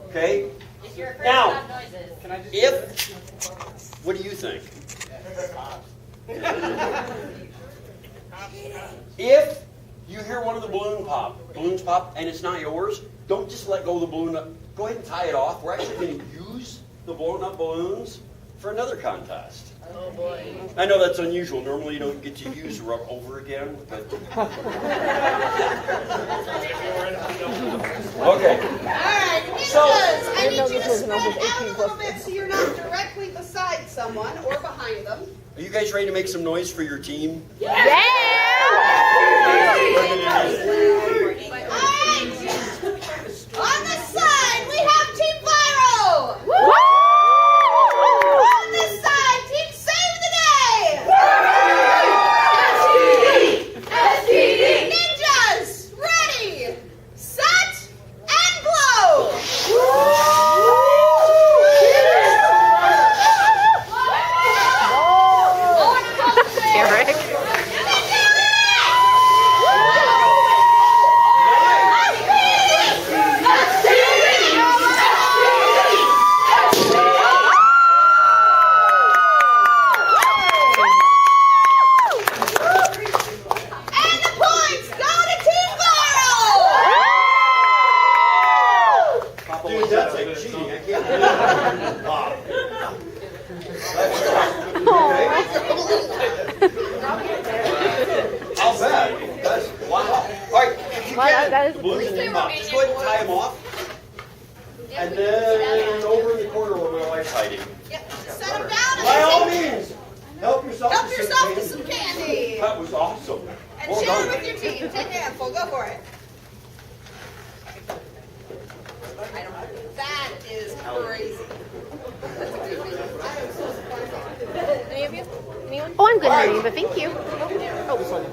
Okay? It's your first Now, loud noises. what do you think? If you hear one of the balloons pop, and it's not yours, don't just let go of the balloon. Go ahead and tie it off. We're actually going to use the blown up balloons for another contest. Oh boy. I know that's unusual. Normally you don't get to use rub over again, but okay. Alright, So- I need you to spread out a little bit so you're not directly beside someone or behind them. Are you guys ready to make some noise for your team? Alright! On the side, we have Team Viral! On this side, Team Save the Day! STD! Ninjas! Ready! Set! And blow! Eric. And the points go to Team Viral! Dude, that's like cheating. I can't believe it. Wow. I'll bet. That's, wow. All right, if you Wow, can, that is the balloons in them up. Just go ahead and tie them off. And then over in the corner where my wife's hiding. Yep. Set them down By all and means, help yourself help to yourself to candy. some candy. That was awesome. And Well share done. it with your team. Take a handful. Go for it. That is crazy. Any of you? Anyone? Oh, I'm good, honey, but thank you. Oh, sorry.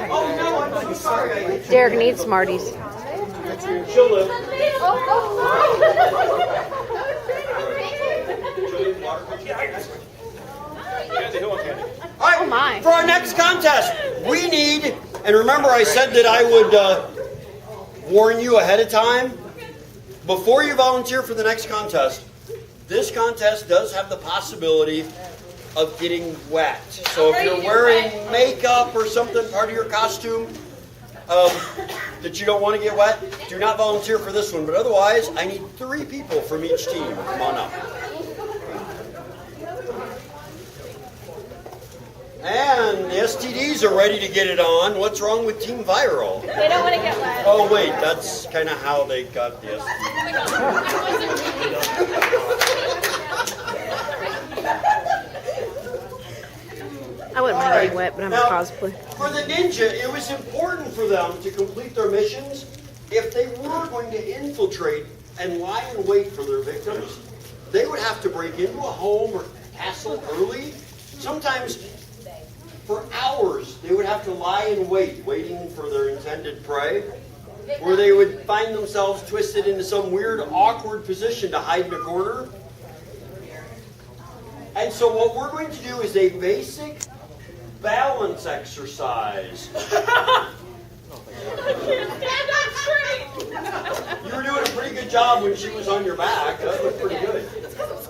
Oh no, I'm so sorry. I hit you. Derek needs Smarties. She'll live. All right, Oh, my. for our next contest, we need, and remember I said that I would warn you ahead of time, before you volunteer for the next contest, this contest does have the possibility of getting wet. So if you're wearing makeup or something, part of your costume, that you don't want to get wet, do not volunteer for this one. But otherwise, I need 3 people from each team. Come on up. And the STDs are ready to get it on. What's wrong with Team Viral? They don't want to get wet. Oh wait, that's kind of how they got the STD. I wouldn't mind getting wet, but I'm a Now, cosplay. For the ninja, it was important for them to complete their missions. If they were going to infiltrate and lie in wait for their victims, they would have to break into a home or castle early. Sometimes for hours, they would have to lie in wait, waiting for their intended prey, where they would find themselves twisted into some weird, awkward position to hide in a corner. And so what we're going to do is a basic balance exercise. You were doing a pretty good job when she was on your back. That looked pretty good.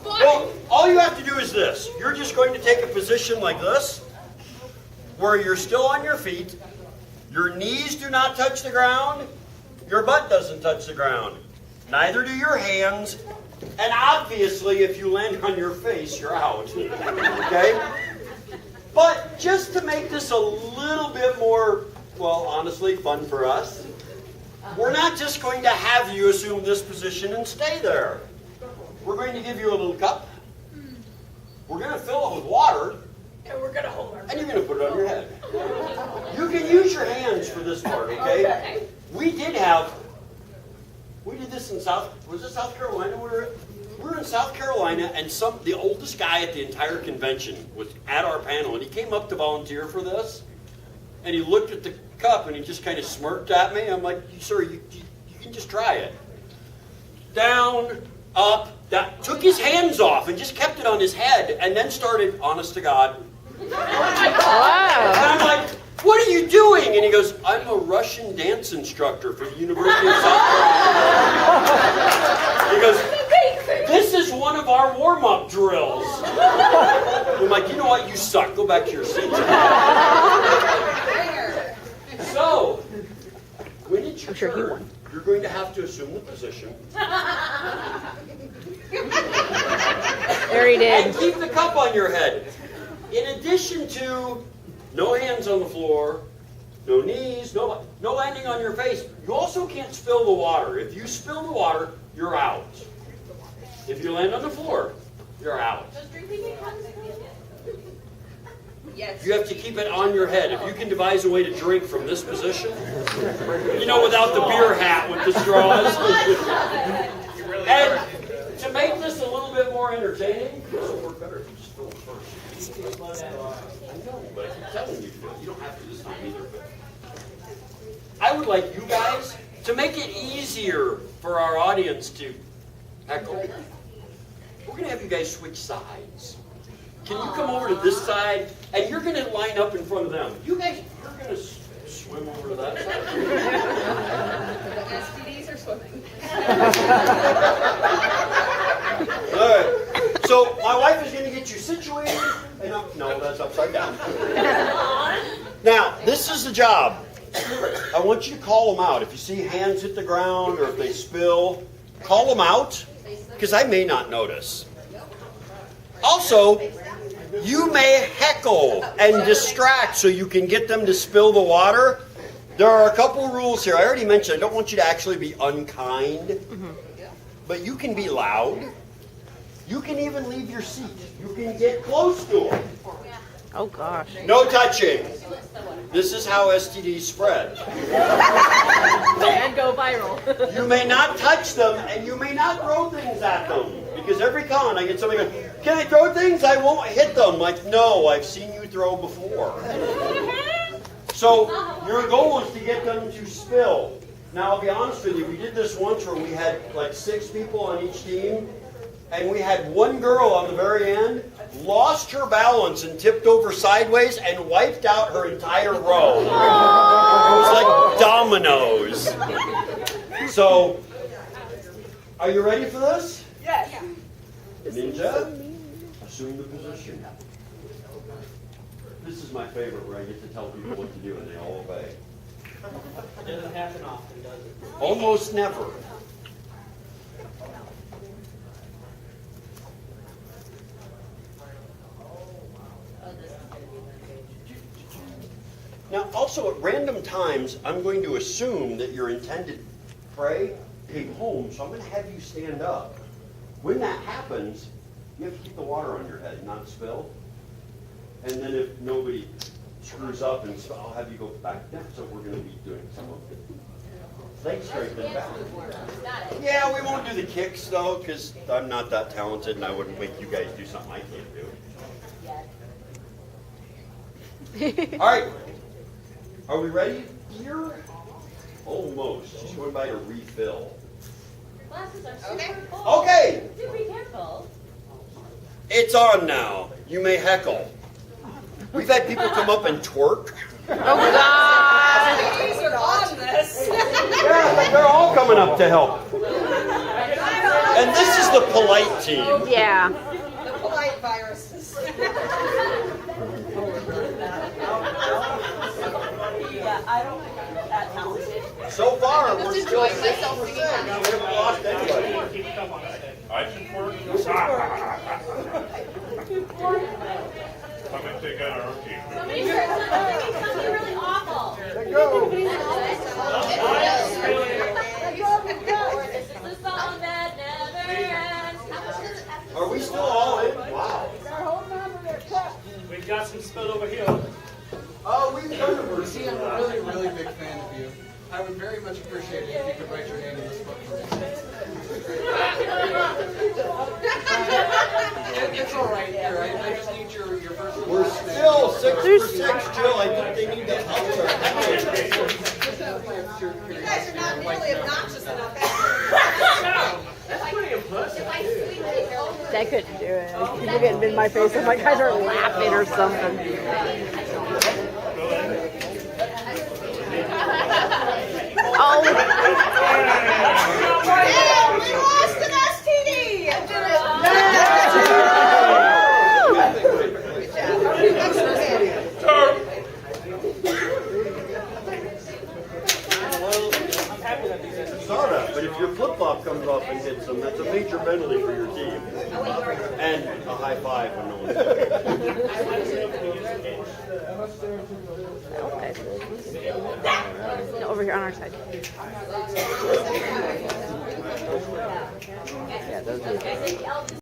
Well, all you have to do is this. You're just going to take a position like this, where you're still on your feet, your knees do not touch the ground, your butt doesn't touch the ground, neither do your hands, and obviously if you land on your face, you're out. Okay? But just to make this a little bit more, well, honestly, fun for us, we're not just going to have you assume this position and stay there. We're going to give you a little cup. We're going to fill it with water. And we're going to hold our And you're going to put it on your head. You can use your hands for this part, okay? We did this in was it South Carolina? We were in South Carolina, and the oldest guy at the entire convention was at our panel, and he came up to volunteer for this, and he looked at the cup, and he just kind of smirked at me. I'm like, sir, you can just try it. Down, up, down. Took his hands off and just kept it on his head, and then started, honest to God. Wow. And I'm like, what are you doing? doing? And he goes, I'm a Russian dance instructor for the University of South Carolina. He goes, this is one of our warm-up drills. I'm like, you know what? You suck. Go back to your seat. So, when it's your turn, you're going to have to assume the position. There he did. And keep the cup on your head. In addition to no hands on the floor, no knees, no landing on your face. You also can't spill the water. If you spill the water, you're out. If you land on the floor, you're out. Yes. You have to keep it on your head. If you can devise a way to drink from this position, you know, without the beer hat with the straws. And to make this a little bit more entertaining, this will work better if you just fill it first. I know, but I keep telling you to do it. You don't have to this time either. But I would like you guys to make it easier for our audience to heckle. We're going to have you guys switch sides. Can you come over to this side? And you're going to line up in front of them. You guys, you're going to swim over to that side. The STDs are swimming. All right. So my wife is going to get you situated. And no, that's upside down. Now, this is the job. I want you to call them out. If you see hands hit the ground or if they spill, call them out because I may not notice. Also, you may heckle and distract so you can get them to spill the water. There are a couple rules here. I already mentioned I don't want you to actually be unkind, but you can be loud. You can even leave your seat. You can get close to them. Oh gosh. No touching. This is how STDs spread. And go viral. You may not touch them and you may not throw things at them. Because every con I get somebody going, can I throw things? I won't hit them. Like, no, I've seen you throw before. So your goal is to get them to spill. Now, I'll be honest with you, we did this once where we had like 6 people on each team, and we had one girl on the very end, lost her balance and tipped over sideways and wiped out her entire row. It was like dominoes. So, are you ready for this? Yes. Ninja, assume the position. This is my favorite where I get to tell people what to do and they all obey. It doesn't happen often, does it? Almost never. Now, also at random times, I'm going to assume that your intended prey came home, so I'm going to have you stand up. When that happens, you have to keep the water on your head, not spill. And then if nobody screws up, and I'll have you go back down. So we're going to be doing some of the leg strength and back. Yeah, we won't do the kicks though, because I'm not that talented, and I wouldn't make you guys do something I can't do. All right, are we ready here? Almost. She's going by to refill. Glasses are super full. Okay, Do be careful. it's on now. You may heckle. We've had people come up and twerk. Oh God. Ladies are on this. Yeah, they're all coming up to help. And this is the polite team. Yeah. The polite viruses. Yeah, I don't think I'm that talented. So far, we're still enjoying myself 6%. We singing. haven't lost anybody. Keep it up on his head. I can work. Come and take out our team. Somebody's something really awful. Let go. This is the song that never ends. Are we still all in? Wow. We've got some spilled over here. Oh, we've done the You see, I'm a really, really big fan of you. I would very much appreciate it if you could write your name in this book for me. It's all right here. I just need your first and We're last name. still 6 for 6, Jill. I think they need to help us. You guys are not nearly obnoxious enough. That's pretty impressive. I couldn't do it. People getting in my face. I'm like, guys are laughing or something. saw that, but if your flip-flop comes off and hits them, that's a major penalty for your team. And a high five when no one's looking. No, over here on our side. Yeah, those are